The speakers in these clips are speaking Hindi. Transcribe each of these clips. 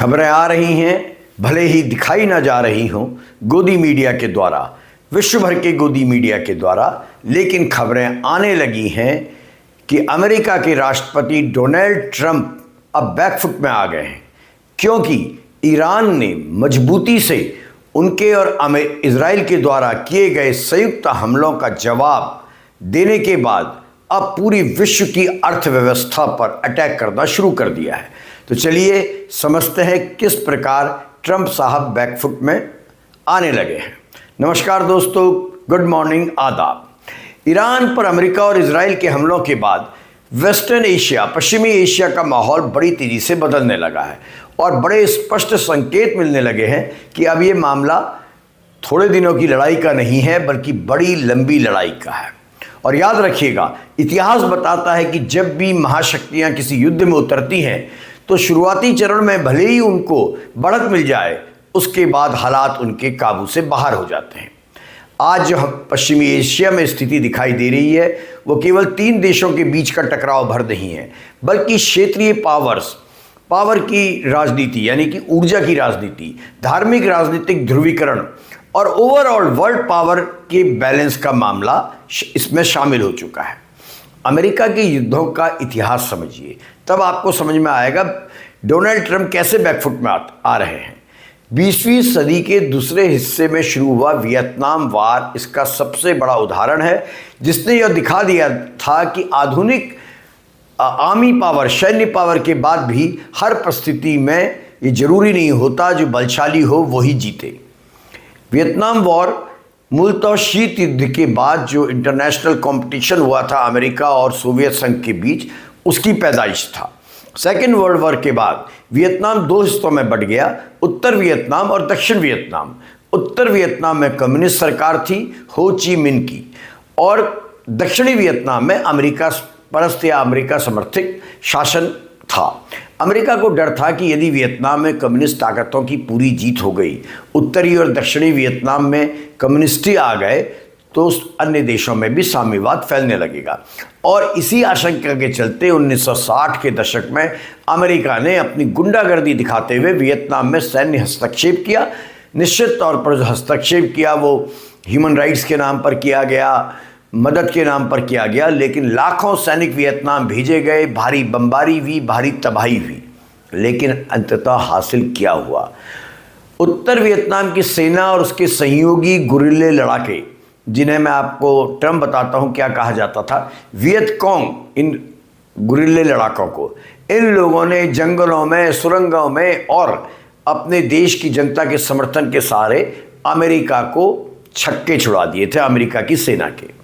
खबरें आ रही हैं, भले ही दिखाई ना जा रही हों गोदी मीडिया के द्वारा, विश्व भर के गोदी मीडिया के द्वारा, लेकिन खबरें आने लगी हैं कि अमेरिका के राष्ट्रपति डोनाल्ड ट्रंप अब बैकफुट में आ गए हैं, क्योंकि ईरान ने मजबूती से उनके और इजराइल के द्वारा किए गए संयुक्त हमलों का जवाब देने के बाद अब पूरी विश्व की अर्थव्यवस्था पर अटैक करना शुरू कर दिया है। तो चलिए समझते हैं किस प्रकार ट्रंप साहब बैकफुट में आने लगे हैं। नमस्कार दोस्तों, गुड मॉर्निंग, आदाब। ईरान पर अमेरिका और इजराइल के हमलों के बाद वेस्टर्न एशिया, पश्चिमी एशिया का माहौल बड़ी तेजी से बदलने लगा है और बड़े स्पष्ट संकेत मिलने लगे हैं कि अब ये मामला थोड़े दिनों की लड़ाई का नहीं है, बल्कि बड़ी लंबी लड़ाई का है। और याद रखिएगा, इतिहास बताता है कि जब भी महाशक्तियां किसी युद्ध में उतरती हैं तो शुरुआती चरण में भले ही उनको बढ़त मिल जाए, उसके बाद हालात उनके काबू से बाहर हो जाते हैं। आज जो पश्चिमी एशिया में स्थिति दिखाई दे रही है वो केवल 3 देशों के बीच का टकराव भर नहीं है, बल्कि क्षेत्रीय पावर की राजनीति, यानी कि ऊर्जा की राजनीति, धार्मिक राजनीतिक ध्रुवीकरण और ओवरऑल वर्ल्ड पावर के बैलेंस का मामला इसमें शामिल हो चुका है। अमेरिका के युद्धों का इतिहास समझिए, तब आपको समझ में आएगा डोनाल्ड ट्रंप कैसे बैकफुट में आ रहे हैं। 20वीं सदी के दूसरे हिस्से में शुरू हुआ वियतनाम वार इसका सबसे बड़ा उदाहरण है, जिसने यह दिखा दिया था कि आधुनिक आर्मी पावर, सैन्य पावर के बाद भी हर परिस्थिति में ये जरूरी नहीं होता जो बलशाली हो वही जीते। वियतनाम वॉर मूलतः शीत युद्ध के बाद जो इंटरनेशनल कंपटीशन हुआ था अमेरिका और सोवियत संघ के बीच, उसकी पैदाइश था। सेकेंड वर्ल्ड वॉर के बाद वियतनाम 2 हिस्सों में बंट गया, उत्तर वियतनाम और दक्षिण वियतनाम। उत्तर वियतनाम में कम्युनिस्ट सरकार थी हो ची मिन की, और दक्षिणी वियतनाम में अमेरिका परस्त या अमेरिका समर्थित शासन था। अमेरिका को डर था कि यदि वियतनाम में कम्युनिस्ट ताकतों की पूरी जीत हो गई, उत्तरी और दक्षिणी वियतनाम में कम्युनिस्टी आ गए, तो अन्य देशों में भी साम्यवाद फैलने लगेगा। और इसी आशंका के चलते 1960 के दशक में अमेरिका ने अपनी गुंडागर्दी दिखाते हुए वियतनाम में सैन्य हस्तक्षेप किया। निश्चित तौर पर जो हस्तक्षेप किया वो ह्यूमन राइट्स के नाम पर किया गया, मदद के नाम पर किया गया, लेकिन लाखों सैनिक वियतनाम भेजे गए, भारी बमबारी हुई, भारी तबाही हुई, लेकिन अंततः हासिल क्या हुआ? उत्तर वियतनाम की सेना और उसके सहयोगी गुरिल्ले लड़ाके, जिन्हें मैं आपको टर्म बताता हूं क्या कहा जाता था, वियतकॉन्ग, इन गुरिल्ले लड़ाकों को, इन लोगों ने जंगलों में, सुरंगों में और अपने देश की जनता के समर्थन के सहारे अमेरिका को छक्के छुड़ा दिए थे, अमेरिका की सेना के।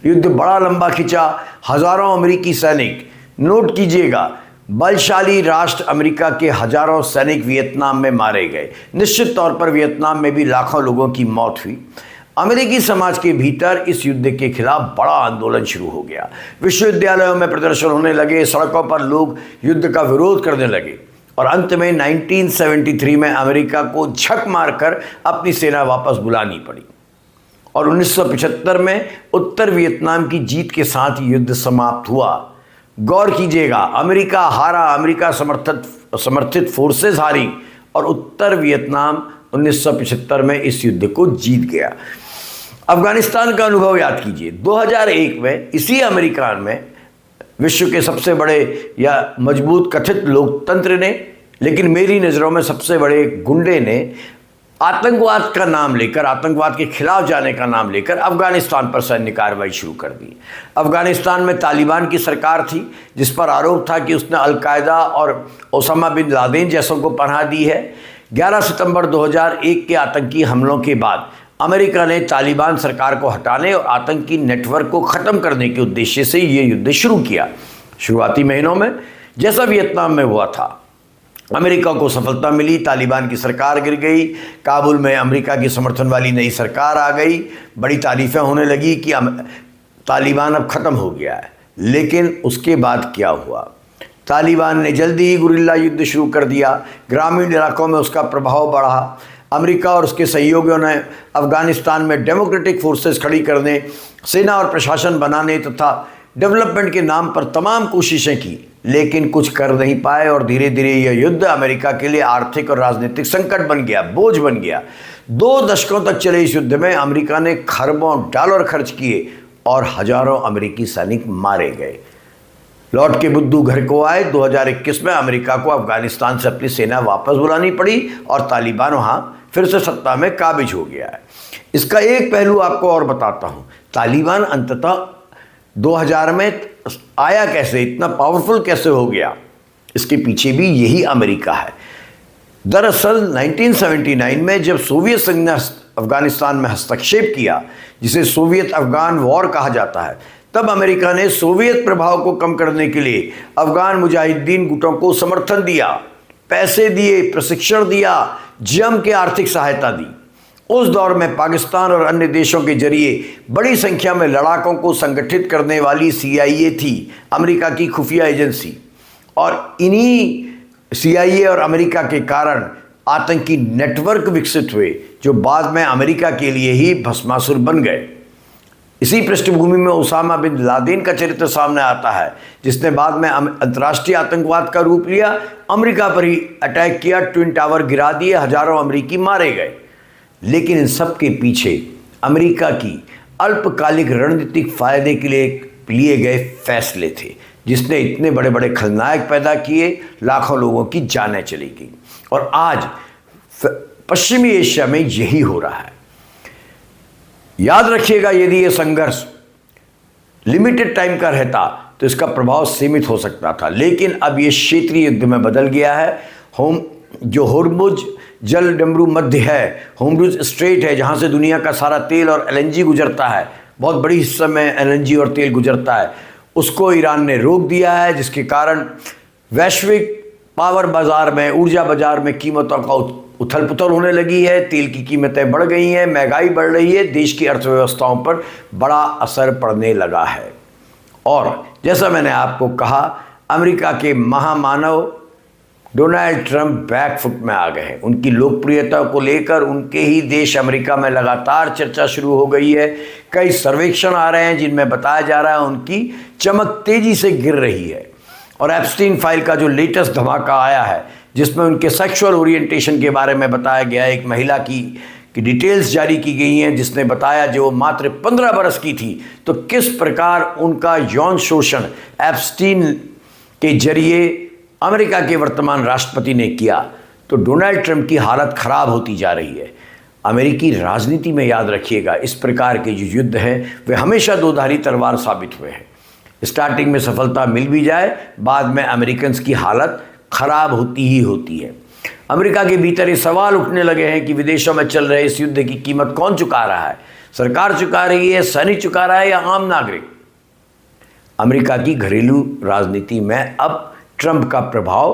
युद्ध बड़ा लंबा खिंचा, हजारों अमेरिकी सैनिक, नोट कीजिएगा, बलशाली राष्ट्र अमेरिका के हजारों सैनिक वियतनाम में मारे गए। निश्चित तौर पर वियतनाम में भी लाखों लोगों की मौत हुई। अमेरिकी समाज के भीतर इस युद्ध के खिलाफ बड़ा आंदोलन शुरू हो गया। विश्वविद्यालयों में प्रदर्शन होने लगे, सड़कों पर लोग युद्ध का विरोध करने लगे, और अंत में 1973 में अमेरिका को झक मारकर अपनी सेना वापस बुलानी पड़ी, और 1975 में उत्तर वियतनाम की जीत के साथ युद्ध समाप्त हुआ। गौर कीजिएगा, अमेरिका हारा, अमेरिका समर्थित फोर्सेस हारी, और उत्तर वियतनाम 1975 में इस युद्ध को जीत गया। अफगानिस्तान का अनुभव याद कीजिए। 2001 में इसी अमेरिका में विश्व के सबसे बड़े या मजबूत कथित लोकतंत्र ने, लेकिन मेरी नज़रों में सबसे बड़े गुंडे ने आतंकवाद का नाम लेकर, आतंकवाद के खिलाफ जाने का नाम लेकर अफगानिस्तान पर सैन्य कार्रवाई शुरू कर दी। अफगानिस्तान में तालिबान की सरकार थी, जिस पर आरोप था कि उसने अलकायदा और ओसामा बिन लादेन जैसों को पनाह दी है। 11 सितंबर 2001 के आतंकी हमलों के बाद अमेरिका ने तालिबान सरकार को हटाने और आतंकी नेटवर्क को ख़त्म करने के उद्देश्य से ये युद्ध शुरू किया। शुरुआती महीनों में जैसा वियतनाम में हुआ था, अमेरिका को सफलता मिली, तालिबान की सरकार गिर गई, काबुल में अमेरिका की समर्थन वाली नई सरकार आ गई, बड़ी तारीफ़ें होने लगी कि तालिबान अब ख़त्म हो गया है। लेकिन उसके बाद क्या हुआ? तालिबान ने जल्दी ही गुरिल्ला युद्ध शुरू कर दिया, ग्रामीण इलाकों में उसका प्रभाव बढ़ा। अमेरिका और उसके सहयोगियों ने अफगानिस्तान में डेमोक्रेटिक फोर्सेस खड़ी करने, सेना और प्रशासन बनाने तथा डेवलपमेंट के नाम पर तमाम कोशिशें की, लेकिन कुछ कर नहीं पाए और धीरे धीरे यह युद्ध अमेरिका के लिए आर्थिक और राजनीतिक संकट बन गया, बोझ बन गया। 2 दशकों तक चले इस युद्ध में अमेरिका ने खरबों डॉलर खर्च किए और हजारों अमेरिकी सैनिक मारे गए। लौट के बुद्धू घर को आए। 2021 में अमेरिका को अफगानिस्तान से अपनी सेना वापस बुलानी पड़ी और तालिबान वहां फिर से सत्ता में काबिज हो गया है। इसका एक पहलू आपको और बताता हूं। तालिबान अंततः 2000 में आया कैसे, इतना पावरफुल कैसे हो गया, इसके पीछे भी यही अमेरिका है। दरअसल 1979 में जब सोवियत संघ ने अफगानिस्तान में हस्तक्षेप किया, जिसे सोवियत अफगान वॉर कहा जाता है, तब अमेरिका ने सोवियत प्रभाव को कम करने के लिए अफगान मुजाहिदीन गुटों को समर्थन दिया, पैसे दिए, प्रशिक्षण दिया, जम के आर्थिक सहायता दी। उस दौर में पाकिस्तान और अन्य देशों के जरिए बड़ी संख्या में लड़ाकों को संगठित करने वाली CIA थी, अमेरिका की खुफिया एजेंसी। और इन्हीं CIA और अमेरिका के कारण आतंकी नेटवर्क विकसित हुए, जो बाद में अमेरिका के लिए ही भस्मासुर बन गए। इसी पृष्ठभूमि में उसामा बिन लादेन का चरित्र सामने आता है, जिसने बाद में अंतर्राष्ट्रीय आतंकवाद का रूप लिया, अमेरिका पर ही अटैक किया, ट्विन टावर गिरा दिए, हजारों अमेरिकी मारे गए। लेकिन इन सब के पीछे अमेरिका की अल्पकालिक रणनीतिक फायदे के लिए गए फैसले थे, जिसने इतने बड़े बड़े खलनायक पैदा किए, लाखों लोगों की जानें चली गई। और आज पश्चिमी एशिया में यही हो रहा है। याद रखिएगा, यदि यह संघर्ष लिमिटेड टाइम का रहता तो इसका प्रभाव सीमित हो सकता था, लेकिन अब यह क्षेत्रीय युद्ध में बदल गया है। जो होर्मुज जल डमरू मध्य है, होर्मुज स्ट्रेट है, जहां से दुनिया का सारा तेल और LNG गुजरता है, बहुत बड़ी हिस्सा में LNG और तेल गुजरता है, उसको ईरान ने रोक दिया है, जिसके कारण वैश्विक पावर बाजार में, ऊर्जा बाजार में कीमतों का उथल पुथल होने लगी है। तेल की कीमतें बढ़ गई हैं, महंगाई बढ़ रही है, देश की अर्थव्यवस्थाओं पर बड़ा असर पड़ने लगा है। और जैसा मैंने आपको कहा, अमेरिका के महामानव डोनाल्ड ट्रंप बैकफुट में आ गए हैं। उनकी लोकप्रियता को लेकर उनके ही देश अमेरिका में लगातार चर्चा शुरू हो गई है। कई सर्वेक्षण आ रहे हैं जिनमें बताया जा रहा है उनकी चमक तेजी से गिर रही है। और एप्स्टीन फाइल का जो लेटेस्ट धमाका आया है, जिसमें उनके सेक्सुअल ओरिएंटेशन के बारे में बताया गया है, एक महिला की डिटेल्स जारी की गई हैं, जिसने बताया जो मात्र 15 बरस की थी, तो किस प्रकार उनका यौन शोषण एप्स्टीन के जरिए अमेरिका के वर्तमान राष्ट्रपति ने किया। तो डोनाल्ड ट्रंप की हालत खराब होती जा रही है। अमेरिकी राजनीति में याद रखिएगा, इस प्रकार के जो युद्ध हैं वे हमेशा दोधारी तलवार साबित हुए हैं। स्टार्टिंग में सफलता मिल भी जाए, बाद में अमेरिकन की हालत खराब होती ही होती है। अमेरिका के भीतर ये सवाल उठने लगे हैं कि विदेशों में चल रहे इस युद्ध की कीमत कौन चुका रहा है? सरकार चुका रही है, सैनिक चुका रहा है, या आम नागरिक? अमेरिका की घरेलू राजनीति में अब ट्रंप का प्रभाव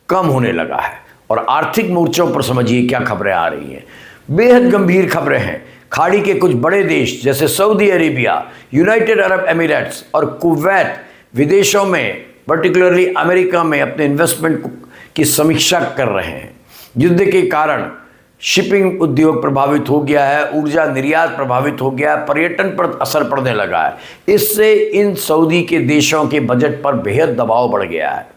कम होने लगा है। और आर्थिक मोर्चों पर समझिए क्या खबरें आ रही हैं। बेहद गंभीर खबरें हैं। खाड़ी के कुछ बड़े देश जैसे Saudi Arabia, United Arab Emirates और कुवैत विदेशों में, पर्टिकुलरली अमेरिका में, अपने इन्वेस्टमेंट की समीक्षा कर रहे हैं। युद्ध के कारण शिपिंग उद्योग प्रभावित हो गया है, ऊर्जा निर्यात प्रभावित हो गया है, पर्यटन पर असर पड़ने लगा है। इससे इन सऊदी के देशों के बजट पर बेहद दबाव बढ़ गया है।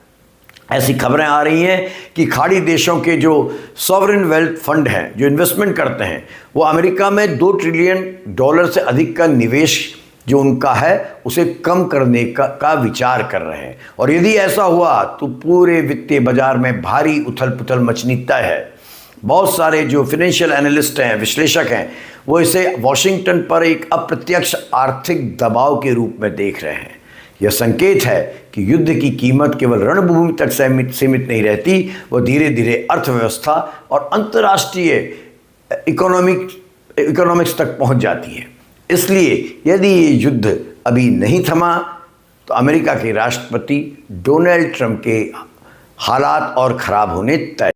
ऐसी खबरें आ रही हैं कि खाड़ी देशों के जो सॉवरेन वेल्थ फंड हैं, जो इन्वेस्टमेंट करते हैं, वो अमेरिका में $2 ट्रिलियन से अधिक का निवेश जो उनका है उसे कम करने का विचार कर रहे हैं। और यदि ऐसा हुआ तो पूरे वित्तीय बाजार में भारी उथल पुथल मचनी तय है। बहुत सारे जो फाइनेंशियल एनालिस्ट हैं, विश्लेषक हैं, वो इसे वॉशिंगटन पर एक अप्रत्यक्ष आर्थिक दबाव के रूप में देख रहे हैं। यह संकेत है कि युद्ध की कीमत केवल रणभूमि तक सीमित नहीं रहती, वो धीरे धीरे अर्थव्यवस्था और अंतर्राष्ट्रीय इकोनॉमिक्स तक पहुंच जाती है। इसलिए यदि ये युद्ध अभी नहीं थमा तो अमेरिका के राष्ट्रपति डोनाल्ड ट्रंप के हालात और खराब होने तय।